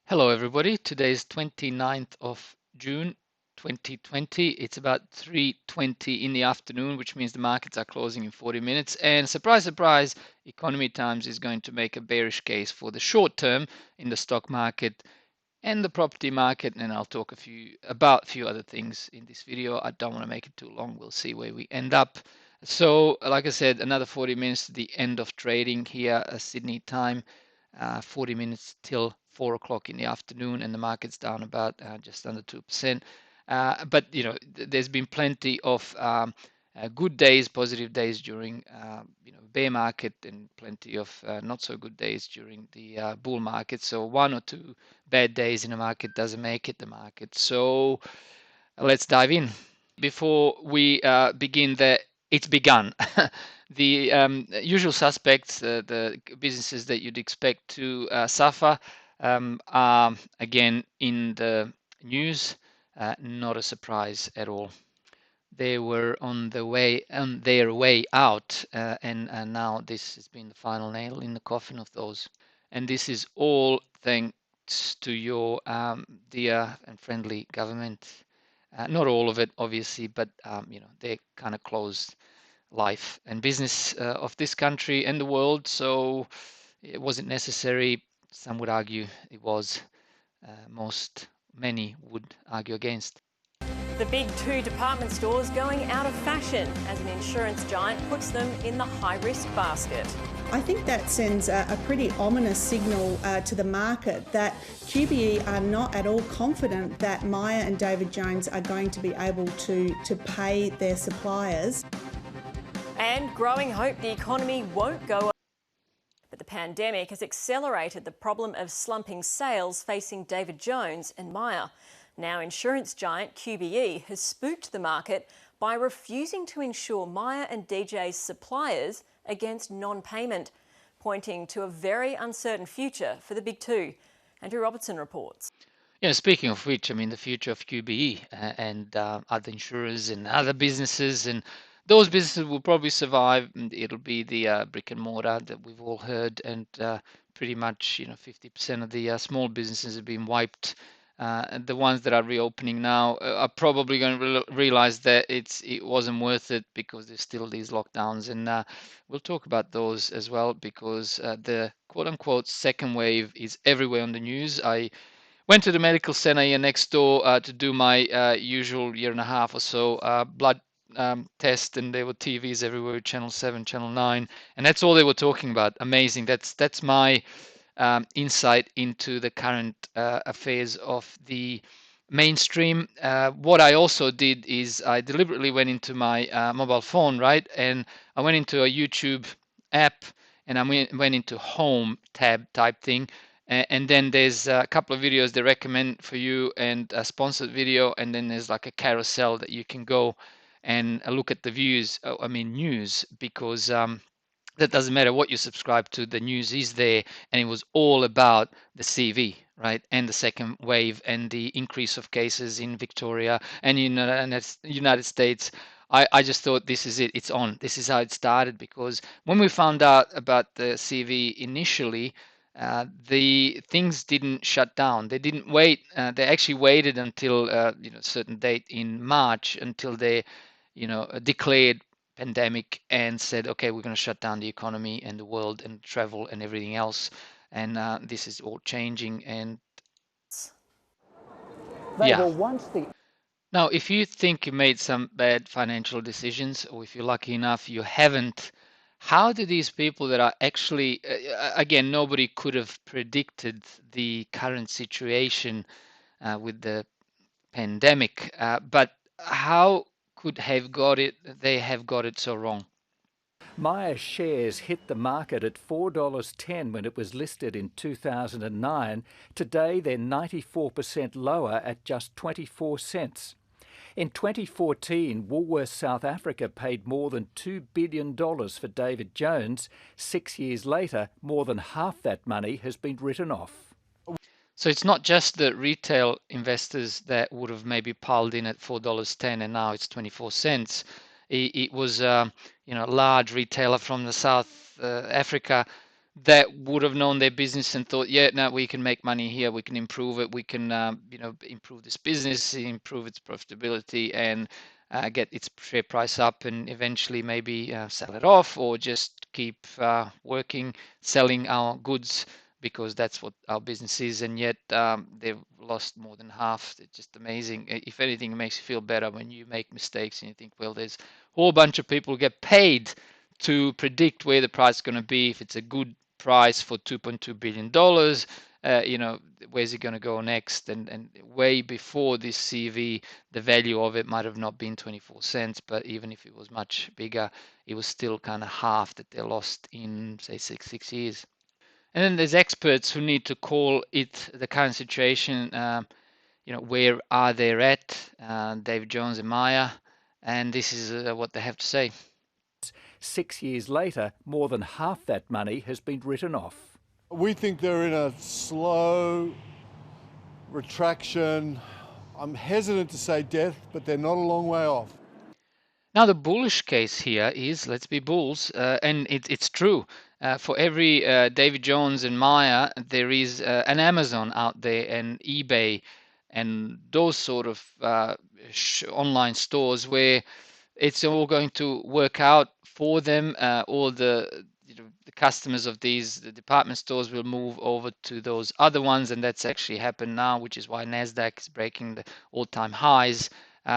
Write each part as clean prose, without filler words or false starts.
Hello everybody. Today is 29th of June 2020. It's about 3:20 in the afternoon, which means the markets are closing in 40 minutes. And surprise, surprise, Economy Times is going to make a bearish case for the short term in the stock market and the property market. And I'll talk about a few other things in this video. I don't want to make it too long. We'll see where we end up. So, like I said, another 40 minutes to the end of trading here, Sydney time. 40 minutes till 4 o'clock in the afternoon, and the market's down about just under 2%. But there's been plenty of good days, positive days during bear market, and plenty of not so good days during the bull market. So one or two bad days in the market doesn't make it the market. So let's dive in. Before we begin, it's begun. The usual suspects, the businesses that you'd expect to suffer, are again in the news. Not a surprise at all. They were on their way out, and now this has been the final nail in the coffin of those. And this is all thanks to your dear and friendly government. Not all of it, obviously, but they kind of closed life and business of this country and the world. So it wasn't necessary. Some would argue it was. Many would argue against. The big two department stores going out of fashion as an insurance giant puts them in the high-risk basket. I think that sends a pretty ominous signal to the market that QBE are not at all confident that Myer and David Jones are going to be able to pay their suppliers. And growing hope the economy won't go. But the pandemic has accelerated the problem of slumping sales facing David Jones and Myer. Now insurance giant QBE has spooked the market by refusing to insure Myer and DJ's suppliers against non-payment, pointing to a very uncertain future for the big two. Andrew Robertson reports. Yeah, speaking of which, I mean, the future of QBE and other insurers and other businesses, and those businesses will probably survive. And it'll be the brick and mortar that we've all heard, and pretty much 50% of the small businesses have been wiped. And the ones that are reopening now are probably going to realize that it wasn't worth it because there's still these lockdowns, and we'll talk about those as well because the quote-unquote second wave is everywhere on the news. I went to the medical center here next door to do my usual year and a half or so blood test, and there were TVs everywhere, Channel 7, Channel 9, and that's all they were talking about. Amazing. That's my insight into the current affairs of the mainstream. What I also did is I deliberately went into my mobile phone, right? And I went into a YouTube app, and I went into home tab type thing. And then there's a couple of videos they recommend for you and a sponsored video. And then there's like a carousel that you can go and look at the views, I mean, news, because that doesn't matter what you subscribe to, the news is there, and it was all about the CV, right, and the second wave and the increase of cases in Victoria and United States. I just thought this is it, it's on. This is how it started, because when we found out about the CV initially, the things didn't shut down. They didn't wait. They actually waited until a certain date in March until they declared pandemic and said, okay, we're going to shut down the economy and the world and travel and everything else. And this is all changing. And yeah. Now, if you think you made some bad financial decisions, or if you're lucky enough you haven't, how do these people that are actually, again, nobody could have predicted the current situation with the pandemic, but how could they have got it so wrong? Myer shares hit the market at $4.10 when it was listed in 2009. Today they're 94% lower at just 24 cents. In 2014, Woolworths South Africa paid more than $2 billion for David Jones. 6 years later, more than half that money has been written off. So it's not just the retail investors that would have maybe piled in at $4.10 and now it's 24 cents. It was a large retailer from the South Africa that would have known their business and thought, yeah, no, we can make money here, we can improve it, we can improve this business, improve its profitability, and get its share price up, and eventually maybe sell it off, or just keep working, selling our goods, because that's what our business is. And yet they've lost more than half. It's just amazing. If anything, it makes you feel better when you make mistakes and you think, well, there's a whole bunch of people who get paid to predict where the price is going to be. If it's a good price for $2.2 billion, where's it going to go next? And way before this CV, the value of it might have not been 24 cents, but even if it was much bigger, it was still kind of half that they lost in, say, six years. And then there's experts who need to call it the current situation. Where are they at? David Jones and Myer, and this is what they have to say. 6 years later, more than half that money has been written off. We think they're in a slow retraction. I'm hesitant to say death, but they're not a long way off. Now, the bullish case here is, let's be bulls, and it's true. For every David Jones and Myer, there is an Amazon out there, and eBay, and those sort of online stores where it's all going to work out for them. All the customers of the department stores will move over to those other ones, and that's actually happened now, which is why NASDAQ is breaking the all-time highs.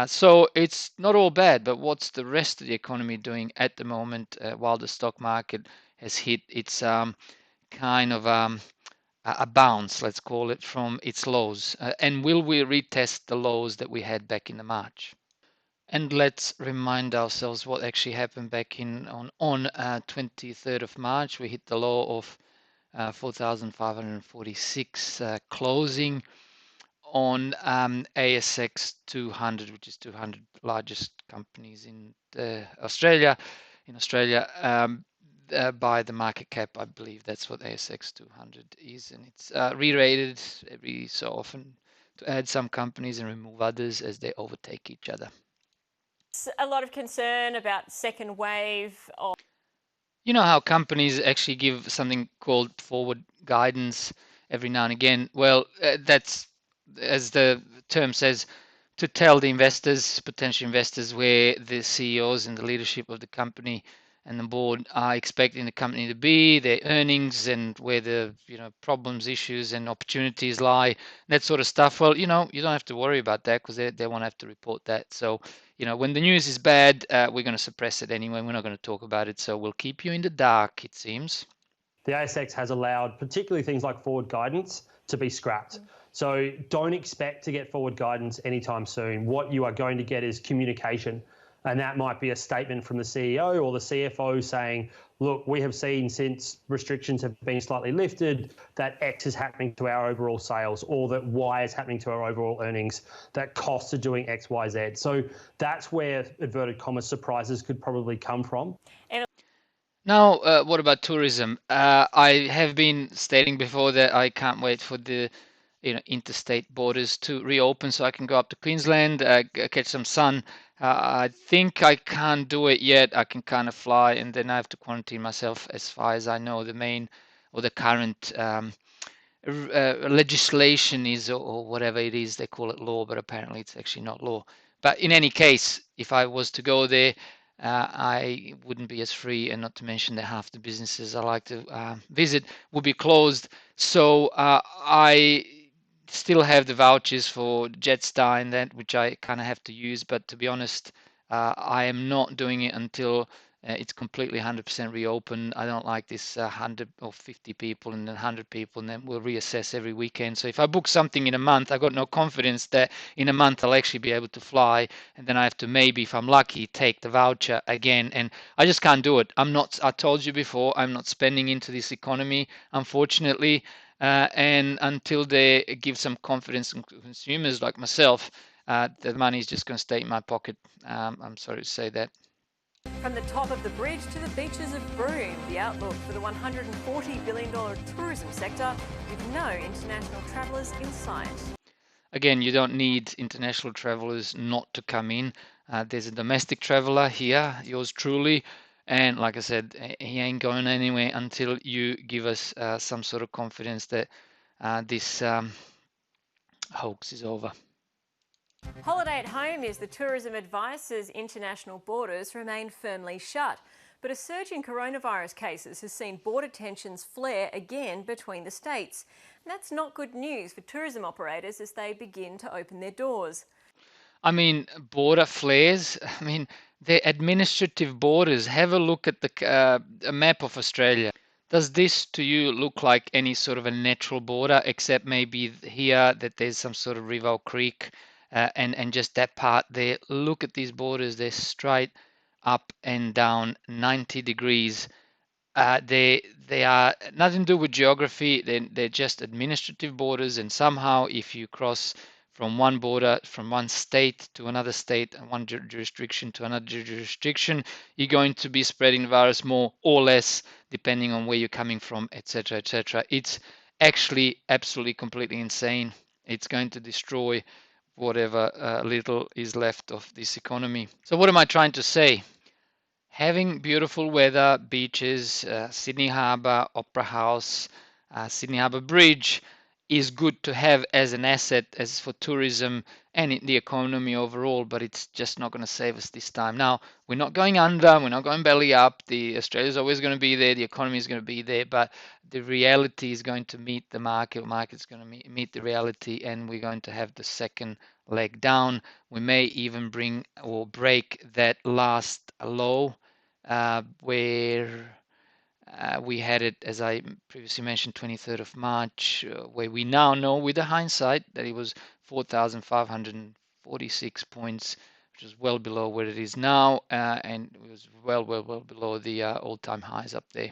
So it's not all bad, but what's the rest of the economy doing at the moment while the stock market has hit its kind of a bounce, let's call it, from its lows? And will we retest the lows that we had back in the March? And let's remind ourselves what actually happened back on 23rd of March. We hit the low of 4,546 closing on ASX 200, which is 200 largest companies in Australia. By the market cap, I believe that's what ASX 200 is, and it's re-rated every so often to add some companies and remove others as they overtake each other. A lot of concern about second wave. You know how companies actually give something called forward guidance every now and again? Well, that's, as the term says, to tell the investors, potential investors, where the CEOs and the leadership of the company and the board are expecting the company to be, their earnings, and where the problems, issues, and opportunities lie, that sort of stuff. Well, you don't have to worry about that, because they won't have to report that. So, when the news is bad, we're going to suppress it anyway. We're not going to talk about it. So we'll keep you in the dark, it seems. The ASX has allowed particularly things like forward guidance to be scrapped. So don't expect to get forward guidance anytime soon. What you are going to get is communication. And that might be a statement from the CEO or the CFO saying, look, we have seen since restrictions have been slightly lifted that X is happening to our overall sales, or that Y is happening to our overall earnings, that costs are doing X, Y, Z. So that's where, inverted commas, surprises could probably come from. Now, what about tourism? I have been stating before that I can't wait for the interstate borders to reopen so I can go up to Queensland, catch some sun. I think I can't do it yet. I can kind of fly, and then I have to quarantine myself as far as I know. The current legislation is, or whatever it is, they call it law, but apparently it's actually not law. But in any case, if I was to go there, I wouldn't be as free, and not to mention that half the businesses I like to visit will be closed. So I still have the vouchers for Jetstar and that, which I kind of have to use. But to be honest, I am not doing it until it's completely 100% reopened. I don't like this 100 or 50 people and then 100 people, and then we'll reassess every weekend. So if I book something in a month, I've got no confidence that in a month I'll actually be able to fly, and then I have to, maybe if I'm lucky, take the voucher again, and I just can't do it. I told you before, I'm not spending into this economy, unfortunately. And until they give some confidence in consumers like myself, the money is just going to stay in my pocket. I'm sorry to say that. From the top of the bridge to the beaches of Broome, the outlook for the $140 billion tourism sector with no international travellers in sight. Again, you don't need international travellers not to come in. There's a domestic traveller here, yours truly, And like I said, he ain't going anywhere until you give us some sort of confidence that this hoax is over. Holiday at home is the tourism advisor's international borders remain firmly shut. But a surge in coronavirus cases has seen border tensions flare again between the states. And that's not good news for tourism operators as they begin to open their doors. I mean, border flares. I mean, the administrative borders. Have a look at the a map of Australia. Does this to you look like any sort of a natural border, except maybe here that there's some sort of river or creek, and just that part there? Look at these borders. They're straight up and down 90 degrees. They are nothing to do with geography. They're just administrative borders, and somehow if you cross from one border, from one state to another state, and one jurisdiction to another jurisdiction, you're going to be spreading the virus more or less, depending on where you're coming from, etc., etc. It's actually absolutely completely insane. It's going to destroy whatever little is left of this economy. So what am I trying to say? Having beautiful weather, beaches, Sydney Harbour, Opera House, Sydney Harbour Bridge is good to have as an asset as for tourism and in the economy overall, but it's just not going to save us this time. Now, we're not going under, we're not going belly up. The Australia's always going to be there, the economy is going to be there, but the reality is going to meet the market's going to meet the reality, and we're going to have the second leg down. We may even bring or break that last low where we had it, as I previously mentioned, 23rd of March, where we now know with the hindsight that it was 4,546 points, which is well below where it is now, and it was well below the all-time highs up there.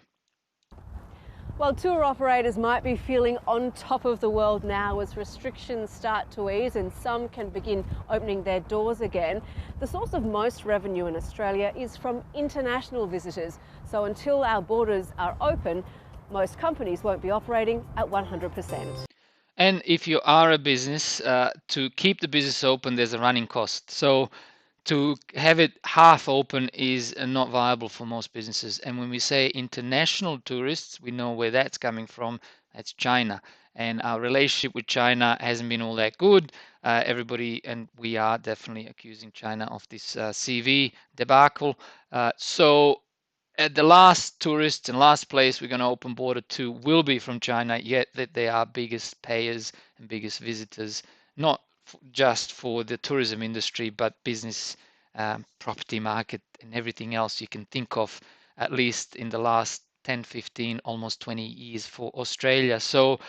Well, tour operators might be feeling on top of the world now as restrictions start to ease and some can begin opening their doors again. The source of most revenue in Australia is from international visitors. So until our borders are open, most companies won't be operating at 100%. And if you are a business, to keep the business open, there's a running cost. So to have it half open is not viable for most businesses. And when we say international tourists, we know where that's coming from. That's China. And our relationship with China hasn't been all that good. Everybody, and we are definitely accusing China of this CV debacle. So at the last tourist and last place we're going to open border to will be from China, yet that they are biggest payers and biggest visitors, not just for the tourism industry, but business, property market, and everything else you can think of, at least in the last 10, 15, almost 20 years for Australia. So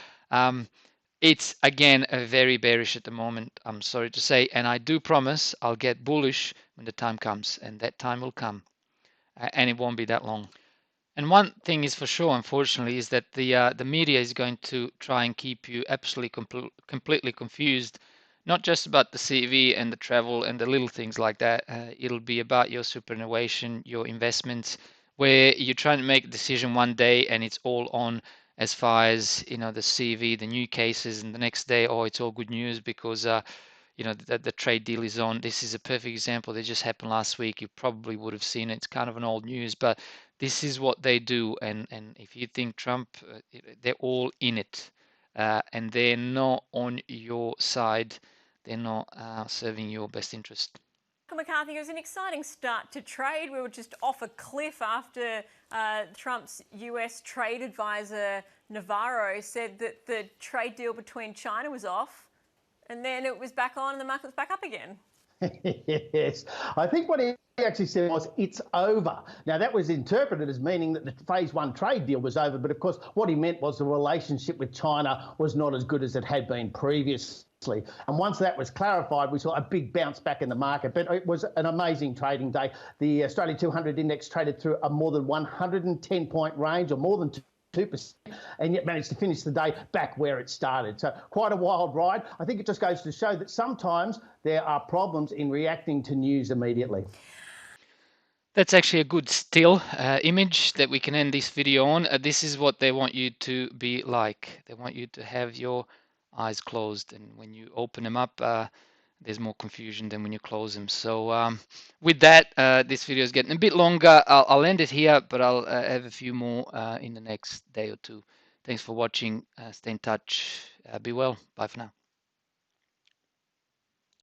it's, again, a very bearish at the moment, I'm sorry to say, and I do promise I'll get bullish when the time comes, and that time will come, and it won't be that long. And one thing is for sure, unfortunately, is that the media is going to try and keep you absolutely completely confused, not just about the CV and the travel and the little things like that. It'll be about your superannuation, your investments, where you're trying to make a decision one day and it's all on as far as, the CV, the new cases, and the next day, oh, it's all good news because the trade deal is on. This is a perfect example that just happened last week. You probably would have seen it. It's kind of an old news, but this is what they do. And if you think Trump, they're all in it, and they're not on your side. They're not serving your best interest. Michael McCarthy, it was an exciting start to trade. We were just off a cliff after Trump's US trade advisor, Navarro, said that the trade deal between China was off. And then it was back on and the market was back up again. Yes. I think what he actually said was, it's over. Now, that was interpreted as meaning that the phase one trade deal was over. But, of course, what he meant was the relationship with China was not as good as it had been previously. And once that was clarified, we saw a big bounce back in the market. But it was an amazing trading day. The Australia 200 index traded through a more than 110-point range, or more than 2%, and yet managed to finish the day back where it started. So quite a wild ride. I think it just goes to show that sometimes there are problems in reacting to news immediately. That's actually a good still image that we can end this video on. This is what they want you to be like. They want you to have your eyes closed, and when you open them up, there's more confusion than when you close them. So with that, this video is getting a bit longer. I'll end it here, but I'll have a few more in the next day or two. Thanks for watching. Stay in touch. Be well. Bye for now.